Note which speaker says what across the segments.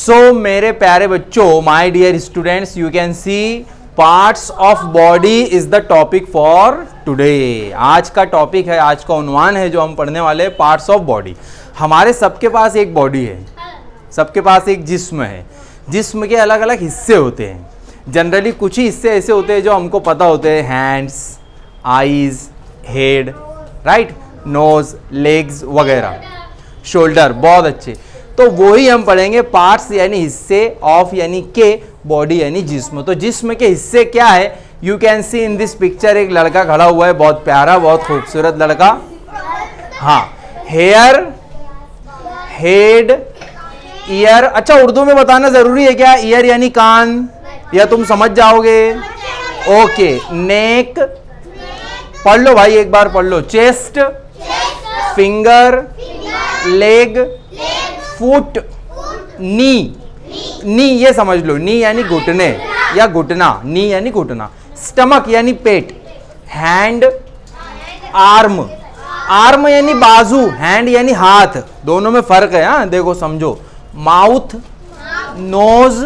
Speaker 1: सो मेरे प्यारे बच्चों, my dear students, you can see parts of body is the topic for today. आज का टॉपिक है, आज का उन्वान है जो हम पढ़ने वाले हैं, पार्ट्स ऑफ बॉडी। हमारे सबके पास एक बॉडी है, सबके पास एक जिस्म है। जिस्म के अलग अलग हिस्से होते हैं। जनरली कुछ ही हिस्से ऐसे होते हैं जो हमको पता होते हैं, hands, eyes, head, right, nose, legs वगैरह, शोल्डर। बहुत अच्छे। तो वही हम पढ़ेंगे, पार्ट्स यानी हिस्से, ऑफ यानी के, बॉडी यानी जिस्म। तो जिस्म के हिस्से क्या है? You can C in this picture, एक लड़का खड़ा हुआ है, बहुत प्यारा, बहुत खूबसूरत लड़का। हाँ, हेयर, हेड, ईयर। अच्छा, उर्दू में बताना जरूरी है क्या? ईयर यानी कान, या तुम समझ जाओगे? ओके। नेक, पढ़ लो भाई, एक बार पढ़ लो। चेस्ट, फिंगर, लेग, फुट, नी। नी ये समझ लो, नी यानी घुटने या घुटना, नी यानी घुटना। स्टमक यानी पेट। हैंड, आर्म, आर्म यानी बाजू, हैंड यानी हाथ, दोनों में फर्क है। हाँ देखो समझो। माउथ, नोज,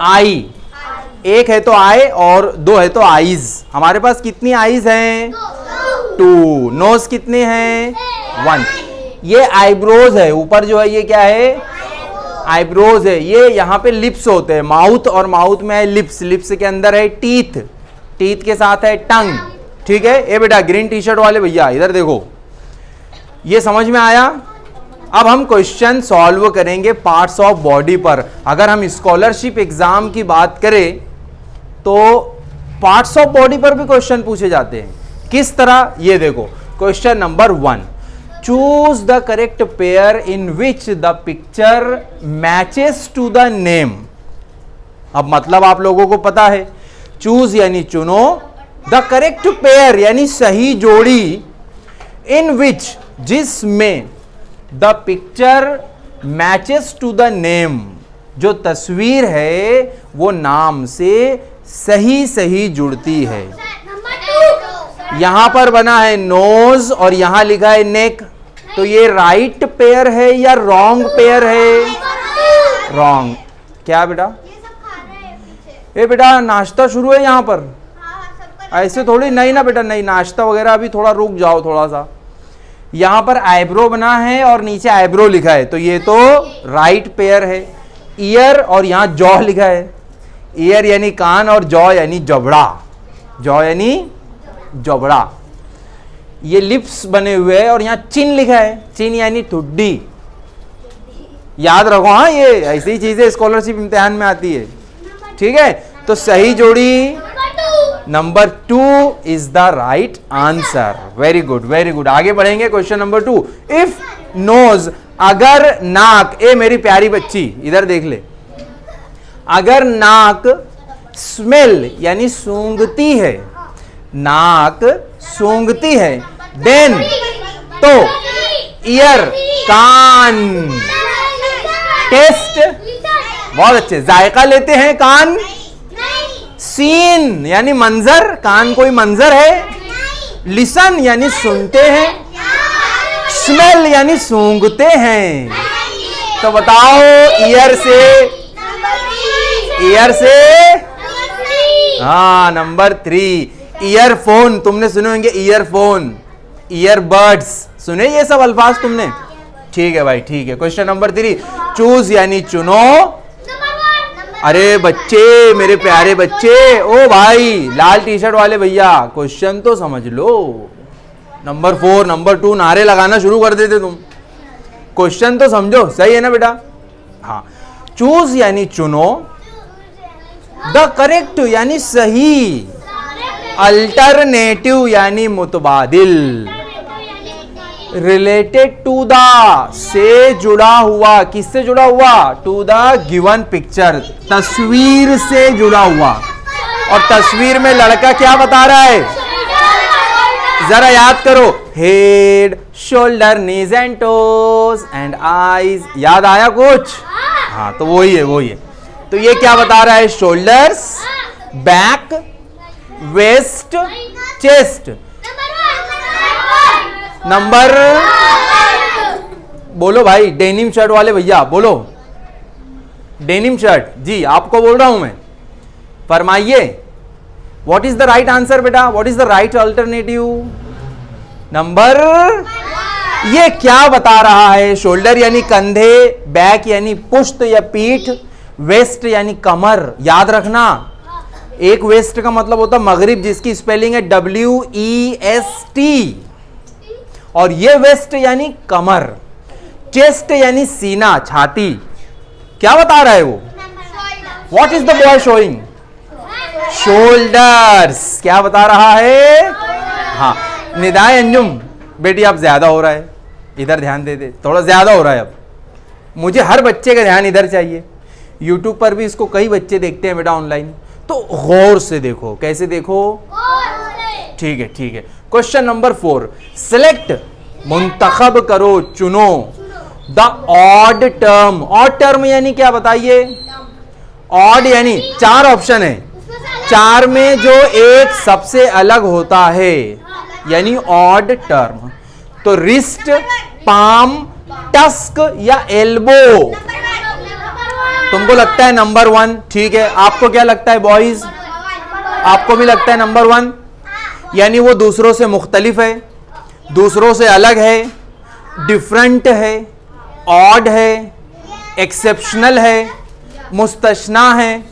Speaker 1: आई। एक है तो आई और दो है तो आईज। हमारे पास कितनी आईज हैं? 2। नोज कितने हैं? 1। ये आईब्रोज है, ऊपर जो है ये क्या है? आईब्रोज है। ये यहाँ पे लिप्स होते हैं, माउथ और माउथ में है लिप्स, लिप्स के अंदर है टीथ, टीथ के साथ है टंग। ठीक है। ए बेटा ग्रीन टी शर्ट वाले भैया इधर देखो, ये समझ में आया? अब हम क्वेश्चन सॉल्व करेंगे पार्ट्स ऑफ बॉडी पर। अगर हम स्कॉलरशिप एग्जाम की बात करें तो पार्ट्स ऑफ बॉडी पर भी क्वेश्चन पूछे जाते हैं। किस तरह? ये देखो, question number 1, choose the correct pair in which the picture matches to the name. अब मतलब आप लोगों को पता है, चूज यानी चुनो, द करेक्ट पेयर यानी सही जोड़ी, इन विच जिसमें the picture matches to the name, जो तस्वीर है वो नाम से सही सही जुड़ती है। यहां पर बना है नोज और यहां लिखा है नेक, तो ये राइट पेयर है या रॉन्ग पेयर है? रॉन्ग। क्या बेटा? ए बेटा नाश्ता शुरू है यहां पर, ऐसे थोड़ी नहीं ना बेटा, नहीं नाश्ता वगैरह अभी, थोड़ा रुक जाओ थोड़ा सा। यहां पर आईब्रो बना है और नीचे आईब्रो लिखा है, तो ये तो राइट पेयर है। ईयर और यहां जॉ लिखा है, ईयर यानी कान और जॉ यानी जबड़ा, जॉ यानी जबड़ा। ये लिप्स बने हुए हैं और यहां चिन लिखा है, चिन यानी ठुड्डी। याद रखो, हाँ ये ऐसी चीजें स्कॉलरशिप इम्तिहान में आती है। ठीक है, तो सही जोड़ी number 2 is the right answer. Very good, very good. आगे बढ़ेंगे, क्वेश्चन नंबर 2। इफ नोज, अगर नाक, ए मेरी प्यारी बच्ची इधर देख ले, अगर नाक स्मेल यानी सूंघती है, नाक सूंघती है, देन तो ईयर कान, टेस्ट, बहुत अच्छे, जायका लेते हैं कान, सीन यानी मंजर, कान कोई मंजर है, लिसन यानी सुनते हैं, स्मेल यानी सूंघते हैं। तो बताओ ईयर से, ईयर से, हाँ नंबर 3। ईयरफोन तुमने सुने होंगे, ईयरफोन, ईयरबड्स, सुने ये सब अल्फाज तुमने? ठीक है भाई, ठीक है। क्वेश्चन नंबर 3, चूज यानी चुनो। अरे बच्चे, मेरे प्यारे बच्चे, ओ भाई लाल टी शर्ट वाले भैया, क्वेश्चन तो समझ लो। नंबर 4, नंबर 2 नारे लगाना शुरू कर देते तुम। क्वेश्चन तो समझो, सही है ना बेटा? हाँ, चूज यानी चुनो, द करेक्ट यानी सही, अल्टरनेटिव यानी मुतबादिल, रिलेटेड टू द से जुड़ा हुआ, किससे जुड़ा हुआ? टू द गिवन पिक्चर, तस्वीर से जुड़ा हुआ। और तस्वीर में लड़का क्या बता रहा है? जरा याद करो, head, shoulder, knees and toes and eyes. याद आया कुछ? हाँ, तो वही है, वही है। तो ये क्या बता रहा है? Shoulders, back, waist, chest. Number, बोलो भाई डेनिम शर्ट वाले भैया बोलो, डेनिम शर्ट, जी आपको बोल रहा हूं मैं, फरमाइए what is the right answer बेटा, what is the right alternative number. ये क्या बता रहा है, शोल्डर यानी कंधे, बैक यानी पुश्त या पीठ, वेस्ट यानी कमर। याद रखना, एक वेस्ट का मतलब होता मगरिब, जिसकी स्पेलिंग है WEST, और ये वेस्ट यानी कमर। चेस्ट यानी सीना, छाती। क्या बता रहा है वो, what is the boy showing, shoulders. क्या बता रहा है, हाँ निदाय अंजुम बेटी आप ज्यादा हो रहा है, इधर ध्यान दे दे, थोड़ा ज्यादा हो रहा है। अब मुझे हर बच्चे का ध्यान इधर चाहिए। यूट्यूब पर भी इसको कई बच्चे देखते हैं बेटा ऑनलाइन, तो गौर से देखो। कैसे देखो, ठीक है ठीक है। क्वेश्चन नंबर 4, सिलेक्ट, मुंतखब करो, चुनो the odd term. Odd term यानी क्या बताइए, ऑड यानी 4 ऑप्शन है, 4 में जो एक सबसे अलग होता है यानी ऑड टर्म। तो रिस्ट, पाम, टस्क या एल्बो। तुमको लगता है नंबर 1, ठीक है। आपको क्या लगता है बॉयज, आपको भी लगता है नंबर 1, यानी वो दूसरों से मुख्तलिफ है, दूसरों से अलग है, डिफरेंट है, ऑड है, एक्सेप्शनल है, मुस्तस्ना है।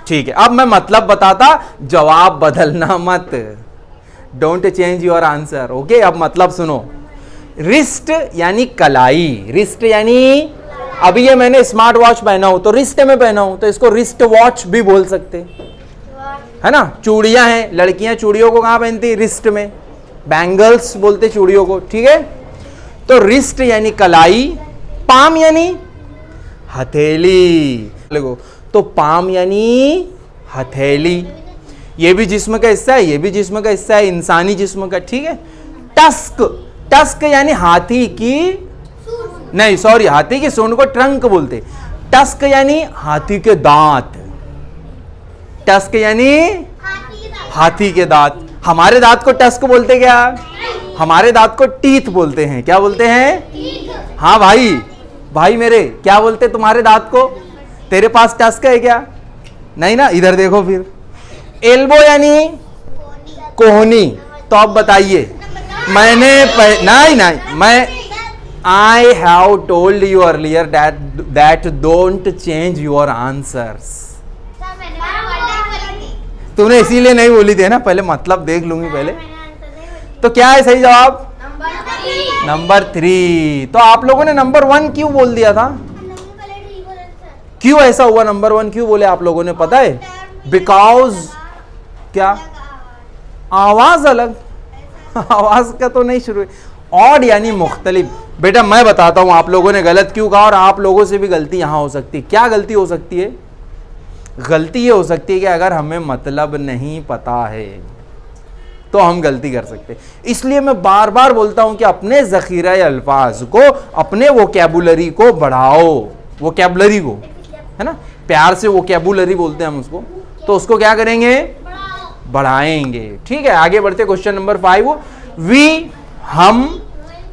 Speaker 1: ठीक है, अब मैं मतलब बताता, जवाब बदलना मत, don't change your answer, okay. अब मतलब सुनो, रिस्ट यानी कलाई, रिस्ट यानी अभी ये मैंने स्मार्ट वॉच पहना हूं तो रिस्ट में पहना हूं, तो इसको रिस्ट वॉच भी बोल सकते है ना। चूड़ियां हैं, लड़कियां चूड़ियों को कहां पहनती, रिस्ट में, बैंगल्स बोलते चूड़ियों को, ठीक है। तो रिस्ट यानी कलाई, पाम यानी हथेली, देखो तो पाम यानी हथेली, ये भी जिस्म का हिस्सा है, ये भी जिस्म का हिस्सा है, इंसानी जिस्म का, ठीक है। टस्क, टस्क यानी हाथी की, नहीं सॉरी, हाथी की सूंड को ट्रंक बोलते, टस्क यानी हाथी के दांत, टस्क यानी हाथी के दांत। हमारे दांत को टस्क बोलते क्या, हमारे दांत को टीथ बोलते हैं। क्या बोलते हैं, हाँ भाई, भाई मेरे क्या बोलते तुम्हारे दांत को, तेरे पास टस्क है क्या, नहीं ना, इधर देखो फिर। एल्बो यानी कोहनी, तो अब बताइए, मैंने नहीं नहीं, मैं I have told you earlier that don't change your answers. तूने इसीलिए नहीं बोली थी ना, पहले मतलब देख लूंगी पहले। तो क्या है सही जवाब, नंबर 3। तो आप लोगों ने नंबर 1 क्यों बोल दिया था, क्यों ऐसा हुआ, नंबर 1 क्यों बोले आप लोगों ने, पता है, बिकॉज क्या, आवाज अलग, आवाज का तो नहीं शुरू, ऑड यानी मुख्तलिफ। बेटा मैं बताता हूं आप लोगों ने गलत क्यों कहा, और आप लोगों से भी गलती यहां हो सकती है। क्या गलती हो सकती है, गलती ये हो सकती है कि अगर हमें मतलब नहीं पता है तो हम गलती कर सकते हैं। इसलिए मैं बार बार बोलता हूं कि अपने ज़ख़ीरा अल्फाज को, अपने वोकैबुलरी को बढ़ाओ, वोकैबुलरी को, है ना, प्यार से वोकैबुलरी बोलते हैं हम उसको, तो उसको क्या करेंगे, बढ़ाएंगे। ठीक है, आगे बढ़ते क्वेश्चन नंबर 5। वी, हम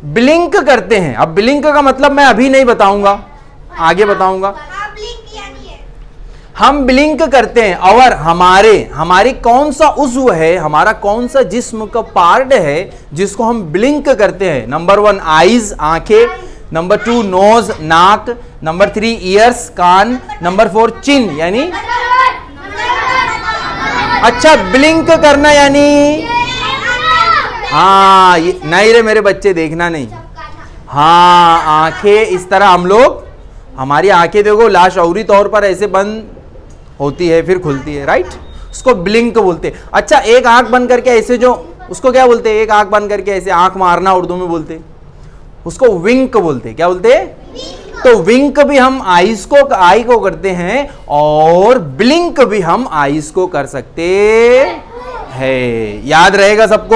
Speaker 1: ब्लिंक करते हैं। अब ब्लिंक का मतलब मैं अभी नहीं बताऊंगा, आगे बताऊंगा। हम ब्लिंक करते हैं, और हमारी कौन सा उज़्व है, हमारा कौन सा जिस्म का पार्ट है जिसको हम ब्लिंक करते हैं। नंबर 1 आईज, आंखें, नंबर 2 नोज, नाक, नंबर 3 ईयर्स, कान, नंबर 4 चिन यानी, अच्छा ब्लिंक करना यानी, हाँ नहीं रे मेरे बच्चे, देखना नहीं, हाँ आंखें इस तरह हम लोग, हमारी आंखें देखो लाशऊरी तौर पर ऐसे बंद होती है फिर खुलती है, राइट, उसको ब्लिंक बोलते हैं। अच्छा एक आंख बंद करके ऐसे, जो उसको क्या बोलते हैं, एक आंख बंद करके ऐसे आंख मारना उर्दू में बोलते, उसको विंक बोलते। क्या बोलते, तो विंक भी हम आईज को, आई को करते हैं, और ब्लिंक भी हम आईज को कर सकते हैं। याद रहेगा सबको,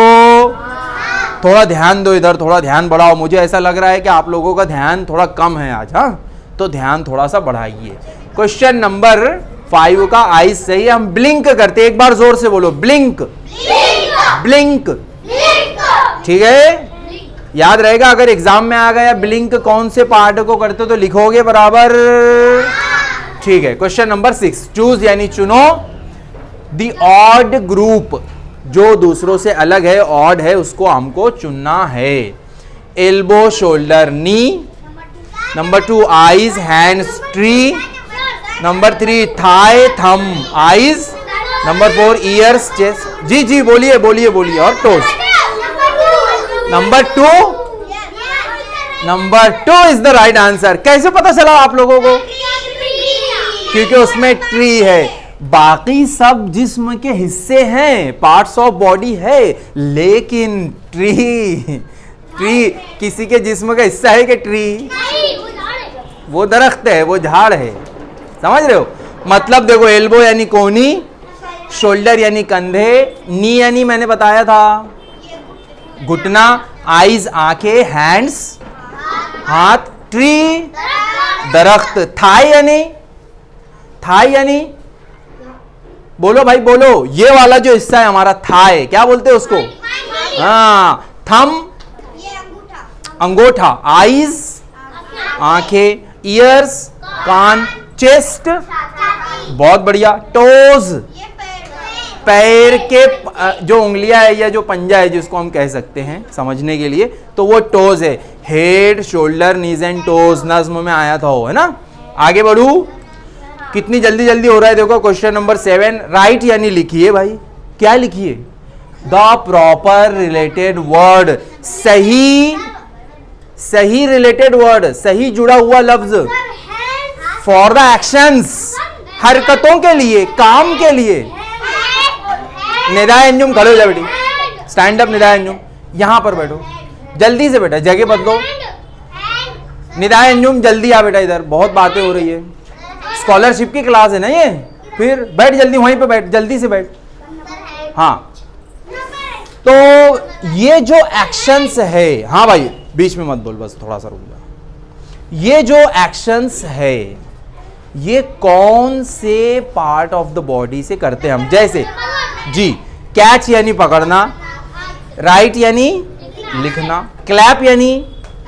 Speaker 1: थोड़ा ध्यान दो इधर, थोड़ा ध्यान बढ़ाओ। मुझे ऐसा लग रहा है कि आप लोगों का ध्यान थोड़ा कम है आज, हाँ, तो ध्यान थोड़ा सा बढ़ाइए। क्वेश्चन नंबर 5 का आईज सही है, हम ब्लिंक करते, एक बार जोर से बोलो, ब्लिंक, ब्लिंक, ठीक है, याद रहेगा। अगर एग्जाम में आ गया ब्लिंक कौन से पार्ट को करते हो तो लिखोगे बराबर ठीक है, क्वेश्चन नंबर 6, चूज यानी चुनो, द ऑड ग्रुप, जो दूसरों से अलग है, ऑड है, उसको हमको चुनना है। Elbow, shoulder, knee. Number 2 eyes, hands, tree. Number 3 thigh, thumb, eyes. Number 4 ears, chest. जी जी बोलिए बोलिए बोलिए। और toes. Number 2 is the right answer. कैसे पता चला आप लोगों को? क्योंकि उसमें ट्री है। बाकी सब जिस्म के हिस्से हैं, पार्ट्स ऑफ बॉडी है, लेकिन ट्री किसी के जिस्म का हिस्सा है कि ट्री? वो दरख्त है, वो झाड़ है। समझ रहे हो? मतलब देखो, एल्बो यानी कोहनी, शोल्डर यानी कंधे, नी यानी मैंने बताया था घुटना, आईज आंखें, हैंड्स हाथ, ट्री दरख्त, थाई यानी बोलो भाई बोलो, ये वाला जो हिस्सा है हमारा थाई, क्या बोलते हैं उसको? हाँ, थम अंगूठा, आईज आंखें, ईयर्स कान, चेस्ट बहुत बढ़िया, टोज पैर के जो उंगलियां है या जो पंजा है जिसको हम कह सकते हैं समझने के लिए, तो वो टोज है। Head, shoulder, knees and toes नज्म में आया था वो, है ना। आगे बढ़ू, कितनी जल्दी जल्दी हो रहा है देखो। क्वेश्चन नंबर 7, राइट यानी लिखिए भाई। क्या लिखिए? द प्रॉपर रिलेटेड वर्ड, सही रिलेटेड वर्ड, सही जुड़ा हुआ लफ्ज। फॉर द एक्शंस, हरकतों के लिए, काम के लिए। निदाय अंजुम, खड़े हो जाओ बेटी, स्टैंड अप निदाय अंजुम, यहां पर बैठो, जल्दी से बेटा, जगह बदलो। निदाय अंजुम जल्दी आ बेटा, इधर बहुत बातें हो रही है, स्कॉलरशिप की क्लास है ना ये, फिर बैठ जल्दी, वहीं पे बैठ, जल्दी से बैठ। हाँ, तो ये जो एक्शंस है, हाँ भाई बीच में मत बोल, बस थोड़ा सा रुक जा। ये जो एक्शंस है, ये कौन से पार्ट ऑफ द बॉडी से करते हैं हम? जैसे जी, कैच यानी पकड़ना, राइट यानी लिखना, क्लैप यानी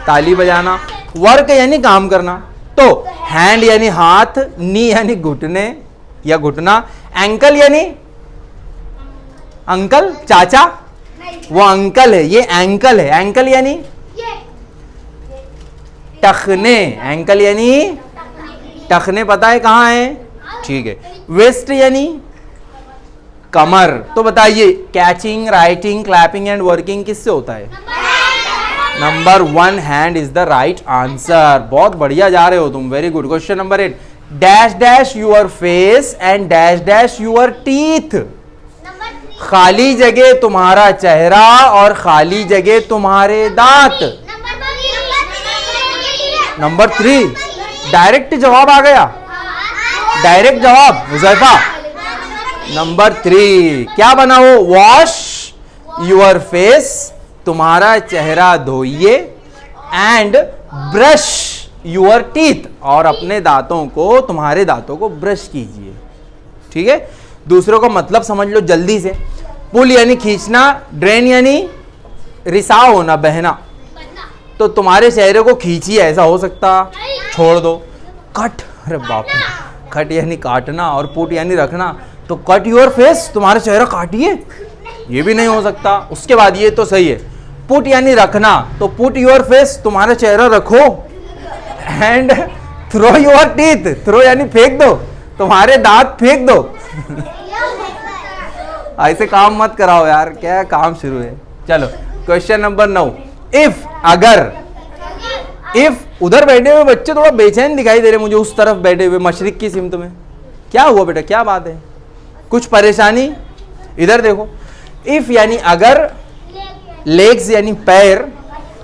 Speaker 1: ताली बजाना, वर्क यानी काम करना। तो हैंड यानी हाथ, नी यानी घुटने या घुटना, एंकल यानी अंकल, चाचा, वो अंकल है, ये एंकल है। एंकल यानी टखने, एंकल यानी टखने, पता है कहां है? ठीक है। वेस्ट यानी कमर। तो बताइए, catching, writing, clapping and working किससे होता है? Number 1 hand is the right answer. बहुत बढ़िया जा रहे हो तुम, very good. Question number 8, dash dash your face and dash dash your teeth. खाली जगह तुम्हारा चेहरा और खाली जगह तुम्हारे दांत। नंबर 3, डायरेक्ट जवाब आ गया, डायरेक्ट जवाब हुज़ैफा। नंबर 3 क्या बना हो? वॉश यूर फेस, तुम्हारा चेहरा धोइए, एंड ब्रश यूर टीथ, और अपने दांतों को, तुम्हारे दांतों को ब्रश कीजिए। ठीक है, दूसरों का मतलब समझ लो जल्दी से। पुल यानी खींचना, ड्रेन यानी रिसाव होना, बहना। तो तुम्हारे चेहरे को खींचिए, ऐसा हो सकता? छोड़ दो। कट, अरे बाप रे, कट यानी काटना, और पुट यानी रखना। तो कट यूर फेस, तुम्हारा चेहरा काटिए, ये भी नहीं हो सकता। उसके बाद ये तो सही है, पुट यानी रखना, तो पुट यूर फेस, तुम्हारा चेहरा रखो, and throw your teeth, throw यानी फेंक दो, तुम्हारे दांत फेंक दो। ऐसे काम मत कराओ यार, क्या काम शुरू है। चलो क्वेश्चन नंबर 9, इफ, अगर। इफ, उधर बैठे हुए बच्चे थोड़ा बेचैन दिखाई दे रहे मुझे, उस तरफ बैठे हुए मशरिक की सिमत में। क्या हुआ बेटा, क्या बात है, कुछ परेशानी? इधर देखो। इफ यानी अगर, लेग्स यानी पैर,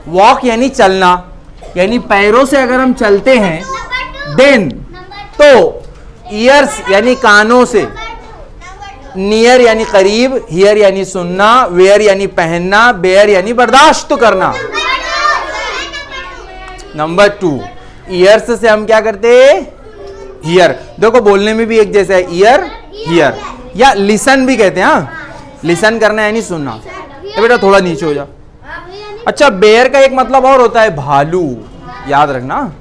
Speaker 1: वॉक यानी चलना, यानी पैरों से अगर हम चलते हैं, देन। तो ईयर्स यानी कानों से, नियर यानी करीब, हियर यानी सुनना, वेयर यानी पहनना, बेयर यानी बर्दाश्त करना। नंबर 2, ईयर्स से हम क्या करते हैं? हियर। देखो बोलने में भी एक जैसा है, ईयर, हियर, या लिसन भी कहते हैं। हाँ, लिसन करना यानी सुनना। तो बेटा थोड़ा नीचे हो जा। अच्छा, बेयर का एक मतलब और होता है, भालू, याद रखना।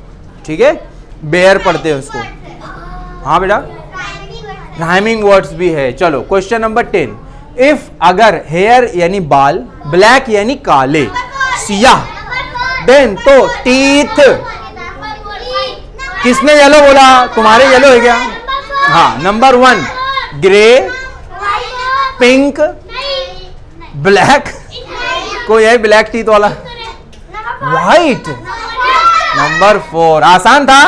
Speaker 1: ठीक है, बेयर पढ़ते हैं उसको। हाँ बेटा, राइमिंग वर्ड्स भी है। चलो क्वेश्चन नंबर 10, इफ अगर हेयर यानी बाल, ब्लैक यानी काले, सियाह, देन तो टीथ, किसने येलो बोला? तुम्हारे येलो है क्या? हाँ, नंबर 1 ग्रे, पिंक, ब्लैक, कोई है ब्लैक टीथ वाला? White, number 4। आसान था।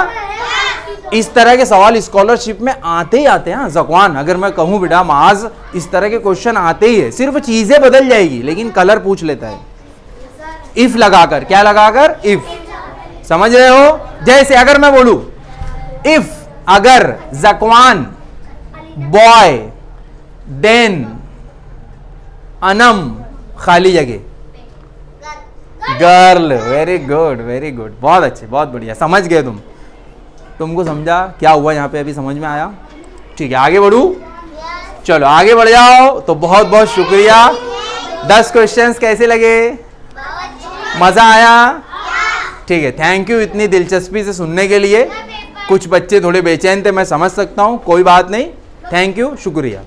Speaker 1: इस तरह के सवाल स्कॉलरशिप में आते ही आते हैं। ज़कवान, अगर मैं कहूं बेटा माज, इस तरह के क्वेश्चन आते ही है, सिर्फ चीजें बदल जाएगी लेकिन कलर पूछ लेता है। इफ लगाकर, क्या लगाकर? इफ, समझ रहे हो? जैसे अगर मैं बोलूं इफ अगर ज़कवान बॉय, देन अनम खाली जगह girl. Very good, very good, बहुत अच्छे, बहुत बढ़िया, समझ गए तुम। तुमको समझा क्या हुआ यहाँ पे? अभी समझ में आया? ठीक है, आगे बढ़ू? चलो आगे बढ़ जाओ। तो बहुत बहुत शुक्रिया। 10 क्वेश्चंस कैसे लगे? मजा आया? ठीक है, थैंक यू इतनी दिलचस्पी से सुनने के लिए। कुछ बच्चे थोड़े बेचैन थे, मैं समझ सकता हूँ, कोई बात नहीं। थैंक यू, शुक्रिया।